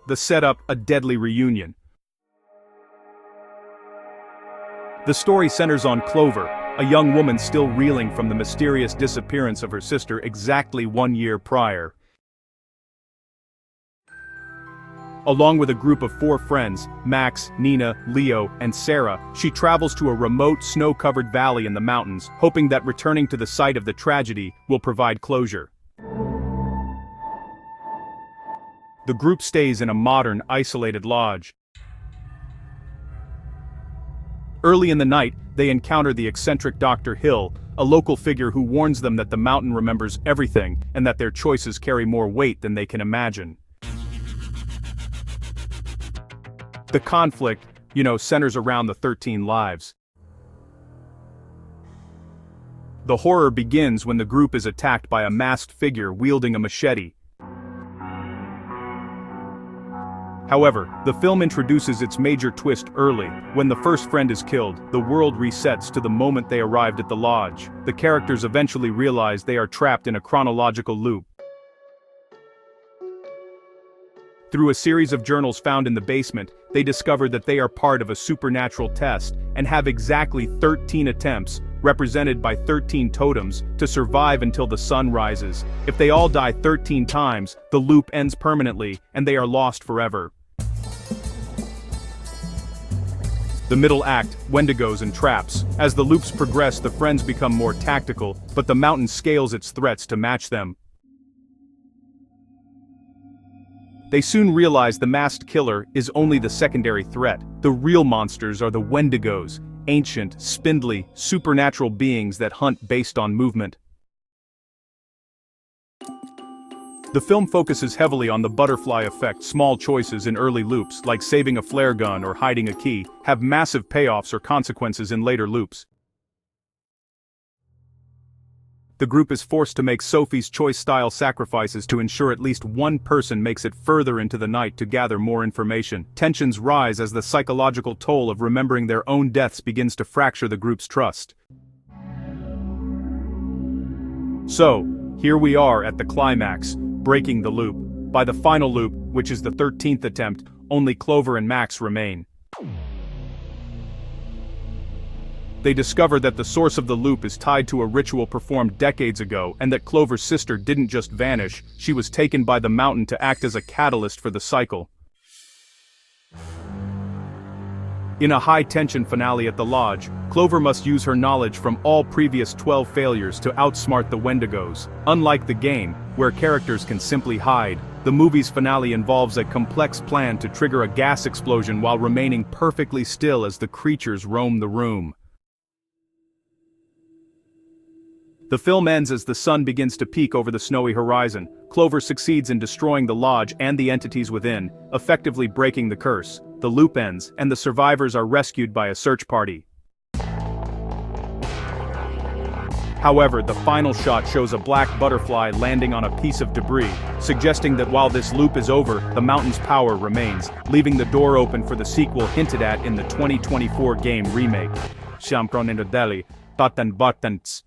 The setup, a deadly reunion. The story centers on Clover, a young woman still reeling from the mysterious disappearance of her sister exactly 1 year prior. Along with a group of 4 friends, Max, Nina, Leo, and Sarah, she travels to a remote snow-covered valley in the mountains, hoping that returning to the site of the tragedy will provide closure. The group stays in a modern, isolated lodge. Early in the night, they encounter the eccentric Dr. Hill, a local figure who warns them that the mountain remembers everything and that their choices carry more weight than they can imagine. The conflict, centers around the 13 lives. The horror begins when the group is attacked by a masked figure wielding a machete. However, the film introduces its major twist early. When the first friend is killed, the world resets to the moment they arrived at the lodge. The characters eventually realize they are trapped in a chronological loop. Through a series of journals found in the basement, they discover that they are part of a supernatural test and have exactly 13 attempts, represented by 13 totems, to survive until the sun rises. If they all die 13 times, the loop ends permanently, and they are lost forever. The middle act, Wendigos and traps. As the loops progress, the friends become more tactical, but the mountain scales its threats to match them. They soon realize the masked killer is only the secondary threat. The real monsters are the Wendigos, ancient, spindly, supernatural beings that hunt based on movement. The film focuses heavily on the butterfly effect. Small choices in early loops, like saving a flare gun or hiding a key, have massive payoffs or consequences in later loops. The group is forced to make Sophie's Choice-style sacrifices to ensure at least one person makes it further into the night to gather more information. Tensions rise as the psychological toll of remembering their own deaths begins to fracture the group's trust. So, here we are at the climax, breaking the loop. By the final loop, which is the 13th attempt, only Clover and Max remain. They discover that the source of the loop is tied to a ritual performed decades ago, and that Clover's sister didn't just vanish, she was taken by the mountain to act as a catalyst for the cycle. In a high-tension finale at the lodge, Clover must use her knowledge from all previous 12 failures to outsmart the Wendigos. Unlike the game, where characters can simply hide, the movie's finale involves a complex plan to trigger a gas explosion while remaining perfectly still as the creatures roam the room. The film ends as the sun begins to peak over the snowy horizon. Clover succeeds in destroying the lodge and the entities within, effectively breaking the curse. The loop ends, and the survivors are rescued by a search party. However, the final shot shows a black butterfly landing on a piece of debris, suggesting that while this loop is over, the mountain's power remains, leaving the door open for the sequel hinted at in the 2024 game remake. Siam Delhi, Button Buttons.